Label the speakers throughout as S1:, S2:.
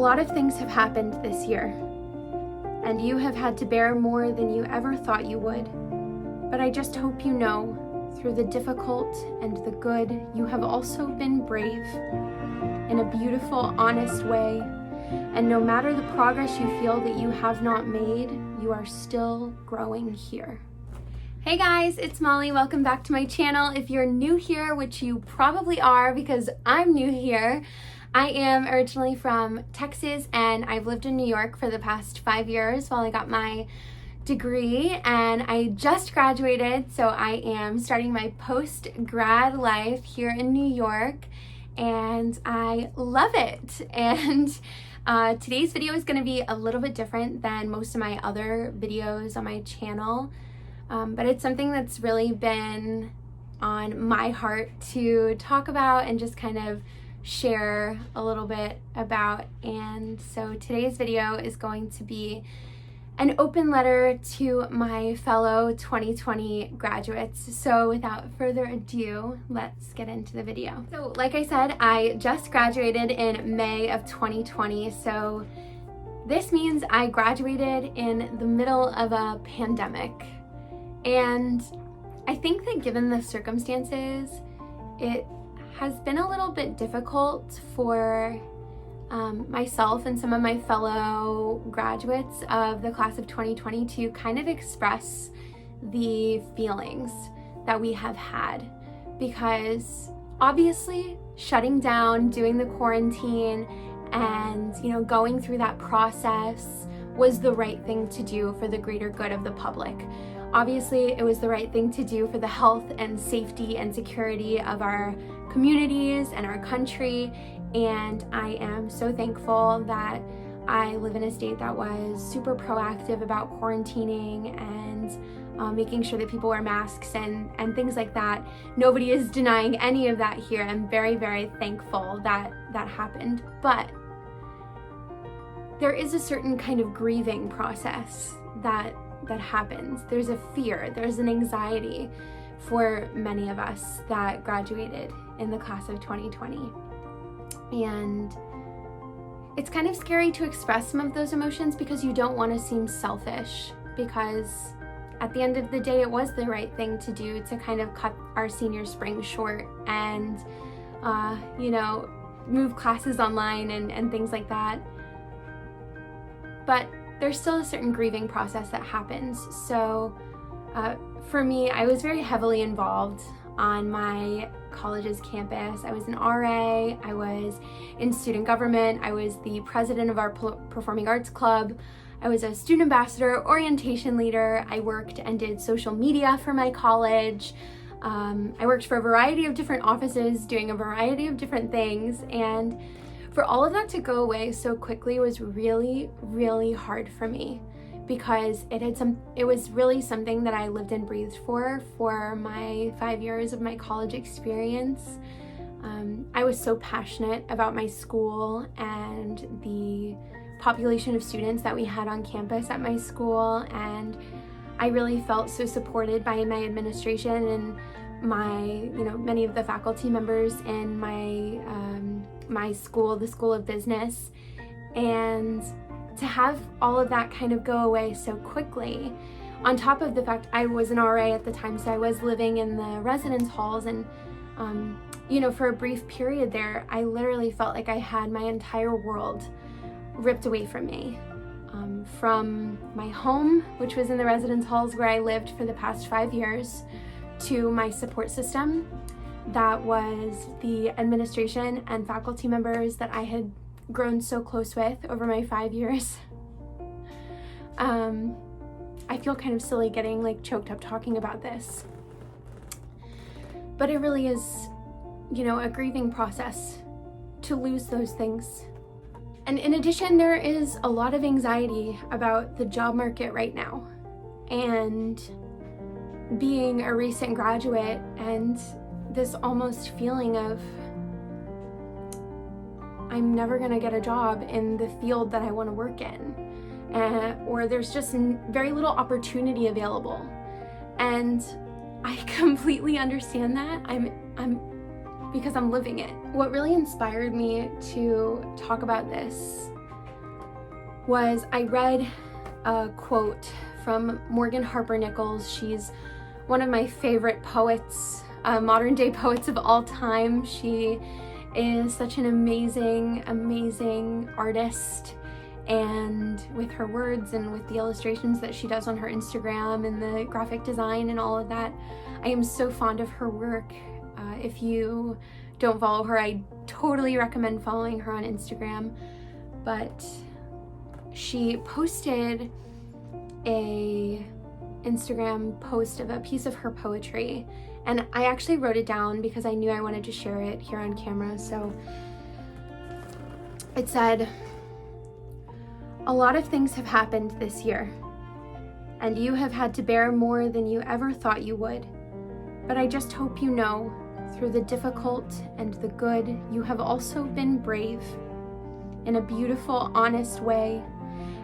S1: lot of things have happened this year, and you have had to bear more than you ever thought you would. But I just hope you know, through the difficult and the good, you have also been brave in a beautiful, honest way. And no matter the progress you feel that you have not made, you are still growing here. Hey guys, it's Molly. Welcome back to my channel. If you're new here, which you probably are because I'm new here, I am originally from Texas and I've lived in New York for the past 5 years while I got my degree, and I just graduated, so I am starting my post-grad life here in New York and I love it. And today's video is going to be a little bit different than most of my other videos on my channel, but it's something that's really been on my heart to talk about and just kind of share a little bit about. And so today's video is going to be an open letter to my fellow 2020 graduates. So without further ado, let's get into the video. So like I said, I just graduated in May of 2020. So this means I graduated in the middle of a pandemic. And I think that given the circumstances, it has been a little bit difficult for myself and some of my fellow graduates of the class of 2020 to kind of express the feelings that we have had, because obviously shutting down, doing the quarantine, and going through that process was the right thing to do for the greater good of the public. Obviously, it was the right thing to do for the health and safety and security of our communities and our country, and I am so thankful that I live in a state that was super proactive about quarantining and making sure that people wear masks and things like that. Nobody is denying any of that here. I'm very, very thankful that that happened. But there is a certain kind of grieving process that happens. There's a fear, there's an anxiety for many of us that graduated in the class of 2020. And it's kind of scary to express some of those emotions because you don't want to seem selfish, because at the end of the day, it was the right thing to do to kind of cut our senior spring short and, move classes online and things like that. But there's still a certain grieving process that happens. So for me, I was very heavily involved on my college's campus. I was an RA, I was in student government, I was the president of our performing arts club, I was a student ambassador, orientation leader, I worked and did social media for my college. I worked for a variety of different offices doing a variety of different things, and for all of that to go away so quickly was really, really hard for me, because it was really something that I lived and breathed for my 5 years of my college experience. I was so passionate about my school and the population of students that we had on campus at my school, and I really felt so supported by my administration and many of the faculty members in my school, the School of Business. And to have all of that kind of go away so quickly, on top of the fact I was an RA at the time, so I was living in the residence halls, and for a brief period there, I literally felt like I had my entire world ripped away from me. From my home, which was in the residence halls where I lived for the past 5 years, to my support system, that was the administration and faculty members that I had grown so close with over my 5 years. I feel kind of silly getting choked up talking about this, but it really is, a grieving process to lose those things. And in addition, there is a lot of anxiety about the job market right now, and being a recent graduate and this almost feeling of I'm never gonna get a job in the field that I want to work in, or there's just very little opportunity available. And I completely understand that. because I'm living it. What really inspired me to talk about this was I read a quote from Harper Nichols. She's one of my favorite poets, modern day poets of all time. She is such an amazing artist, and with her words and with the illustrations that she does on her Instagram and the graphic design and all of that, I am so fond of her work. If you don't follow her, I totally recommend following her on Instagram. But she posted a Instagram post of a piece of her poetry, and I actually wrote it down because I knew I wanted to share it here on camera. So it said, "A lot of things have happened this year, and you have had to bear more than you ever thought you would. But I just hope you know, through the difficult and the good, you have also been brave in a beautiful, honest way.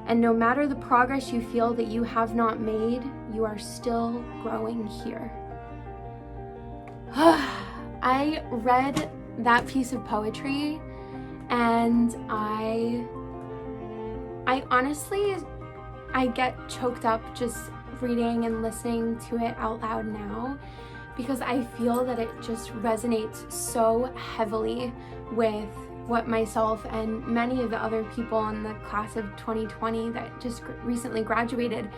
S1: And no matter the progress you feel that you have not made, you are still growing here." I read that piece of poetry and I honestly, I get choked up just reading and listening to it out loud now, because I feel that it just resonates so heavily with what myself and many of the other people in the class of 2020 that just recently graduated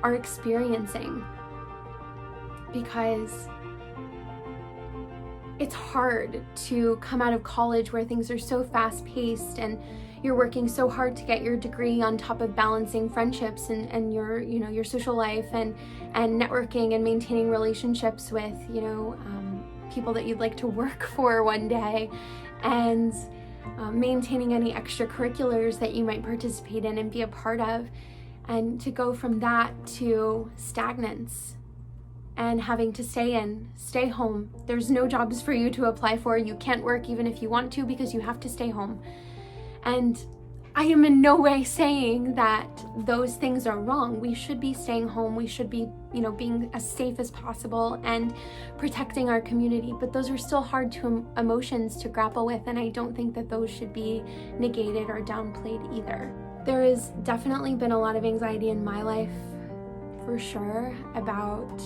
S1: are experiencing. Because it's hard to come out of college where things are so fast-paced and you're working so hard to get your degree on top of balancing friendships and your social life and networking and maintaining relationships with people that you'd like to work for one day, and maintaining any extracurriculars that you might participate in and be a part of, and to go from that to stagnance and having to stay home. There's no jobs for you to apply for. You can't work even if you want to because you have to stay home. And I am in no way saying that those things are wrong. We should be staying home. We should be, being as safe as possible and protecting our community. But those are still hard emotions to grapple with, and I don't think that those should be negated or downplayed either. There has definitely been a lot of anxiety in my life, for sure, about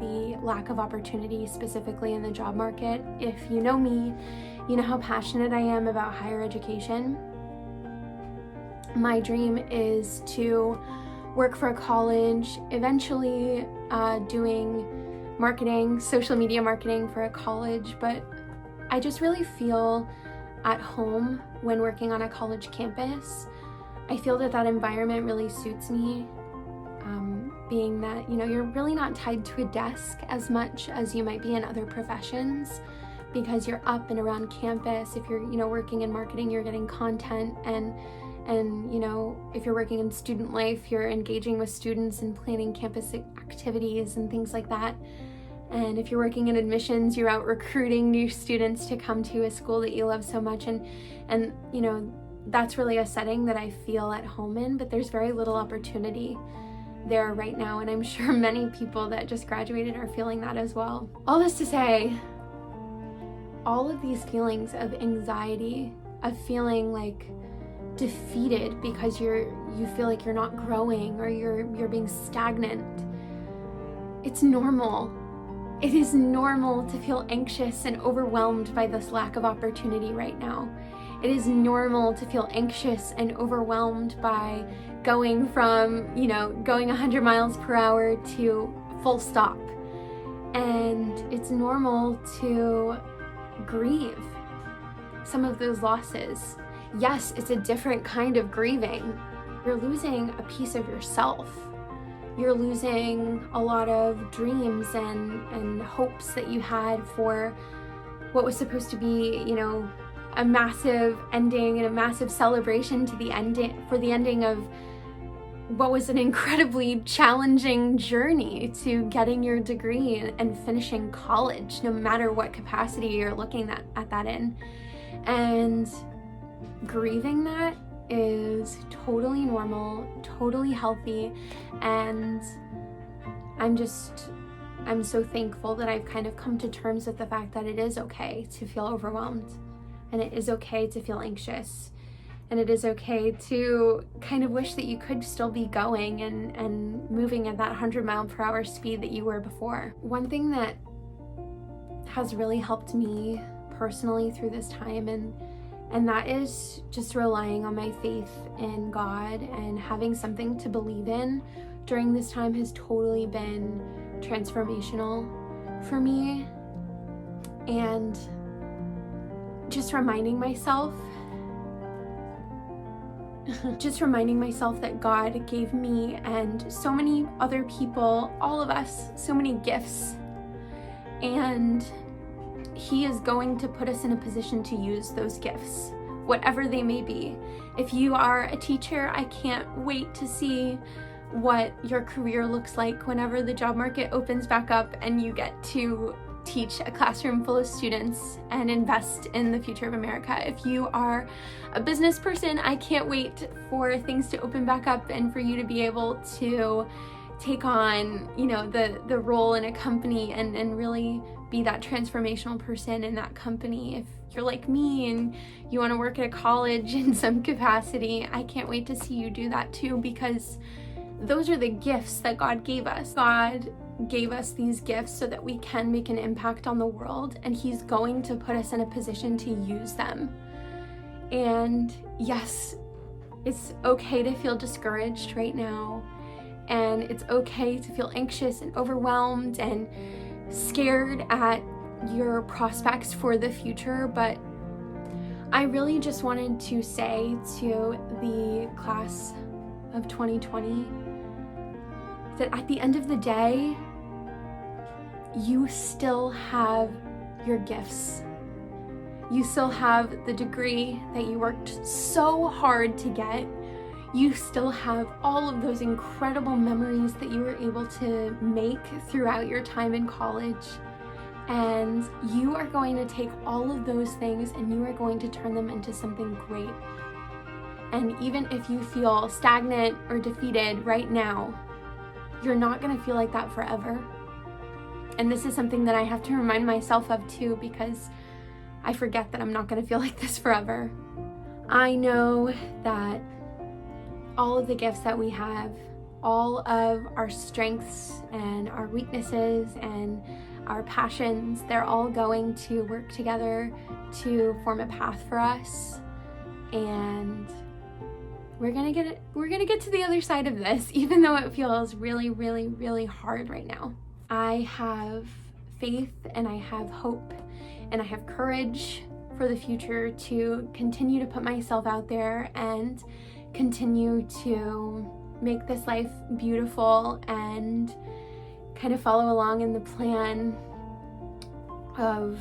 S1: the lack of opportunity, specifically in the job market. If you know me, you know how passionate I am about higher education. My dream is to work for a college, eventually doing marketing, social media marketing for a college, but I just really feel at home when working on a college campus. I feel that environment really suits me, being that, you're really not tied to a desk as much as you might be in other professions, because you're up and around campus. If you're, working in marketing, you're getting content, and if you're working in student life, you're engaging with students and planning campus activities and things like that. And if you're working in admissions, you're out recruiting new students to come to a school that you love so much. And that's really a setting that I feel at home in, but there's very little opportunity there right now. And I'm sure many people that just graduated are feeling that as well. All this to say, all of these feelings of anxiety, of feeling like defeated because you feel like you're not growing or you're being stagnant, it's normal. It is normal to feel anxious and overwhelmed by this lack of opportunity right now. It is normal to feel anxious and overwhelmed by going from, going 100 miles per hour to full stop. And it's normal to grieve some of those losses. Yes, it's a different kind of grieving. You're losing a piece of yourself. You're losing a lot of dreams and hopes that you had for what was supposed to be, a massive ending and a massive celebration to the ending of what was an incredibly challenging journey to getting your degree and finishing college, no matter what capacity you're looking at that in. And grieving that is totally normal, totally healthy, and I'm so thankful that I've kind of come to terms with the fact that it is okay to feel overwhelmed, and it is okay to feel anxious, And it is okay to kind of wish that you could still be going and moving at that 100-mile-per-hour speed that you were before. One thing that has really helped me personally through this time, and that is just relying on my faith in God and having something to believe in during this time, has totally been transformational for me. And just reminding myself that God gave me and so many other people, all of us, so many gifts, and He is going to put us in a position to use those gifts, whatever they may be. If you are a teacher, I can't wait to see what your career looks like whenever the job market opens back up and you get to teach a classroom full of students and invest in the future of America. If you are a business person, I can't wait for things to open back up and for you to be able to take on, the role in a company and really be that transformational person in that company. If you're like me and you want to work at a college in some capacity, I can't wait to see you do that too, because those are the gifts that God gave us. God gave us these gifts so that we can make an impact on the world, and He's going to put us in a position to use them. And yes, it's okay to feel discouraged right now, and it's okay to feel anxious and overwhelmed and scared at your prospects for the future, but I really just wanted to say to the class of 2020 that at the end of the day, you still have your gifts. You still have the degree that you worked so hard to get. You still have all of those incredible memories that you were able to make throughout your time in college. And you are going to take all of those things and you are going to turn them into something great. And even if you feel stagnant or defeated right now, you're not going to feel like that forever. And this is something that I have to remind myself of too, because I forget that I'm not going to feel like this forever. I know that all of the gifts that we have, all of our strengths and our weaknesses and our passions, they're all going to work together to form a path for us. And we're gonna get to the other side of this, even though it feels really, really, really hard right now. I have faith and I have hope and I have courage for the future to continue to put myself out there and continue to make this life beautiful and kind of follow along in the plan of,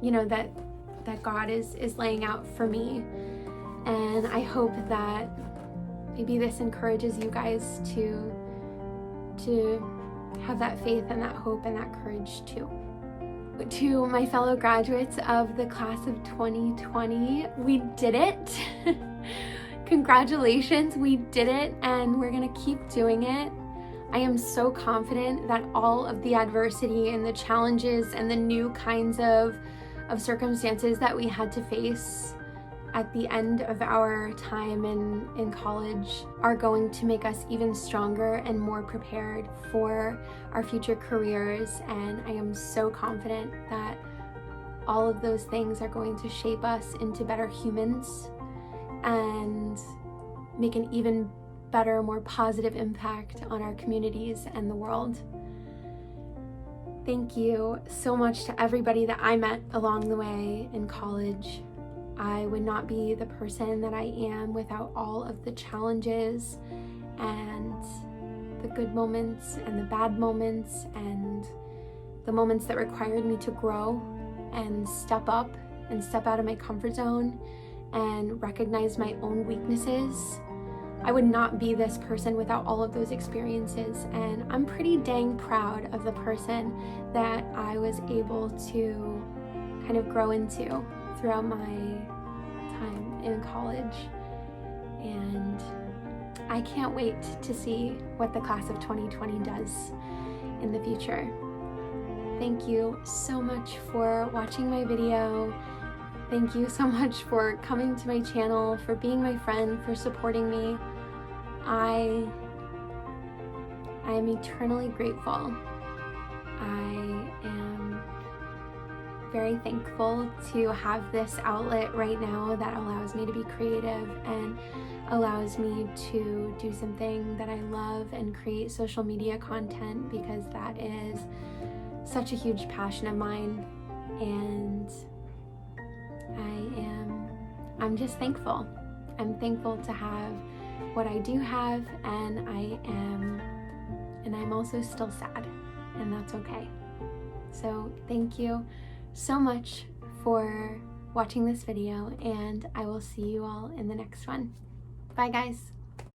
S1: that God is laying out for me. And I hope that maybe this encourages you guys to have that faith and that hope and that courage too. To my fellow graduates of the class of 2020, we did it. Congratulations, we did it, and we're gonna keep doing it. I am so confident that all of the adversity and the challenges and the new kinds of circumstances that we had to face at the end of our time in college are going to make us even stronger and more prepared for our future careers. And I am so confident that all of those things are going to shape us into better humans and make an even better, more positive impact on our communities and the world. Thank you so much to everybody that I met along the way in college. I would not be the person that I am without all of the challenges and the good moments and the bad moments and the moments that required me to grow and step up and step out of my comfort zone and recognize my own weaknesses. I would not be this person without all of those experiences, and I'm pretty dang proud of the person that I was able to kind of grow into throughout my time in college. And I can't wait to see what the class of 2020 does in the future. Thank you so much for watching my video. Thank you so much for coming to my channel, for being my friend, for supporting me. I am eternally grateful. I am very thankful to have this outlet right now that allows me to be creative and allows me to do something that I love and create social media content, because that is such a huge passion of mine. And I'm just thankful. I'm thankful to have what I do have, and I'm also still sad, and that's okay. So thank you so much for watching this video, and I will see you all in the next one. Bye guys.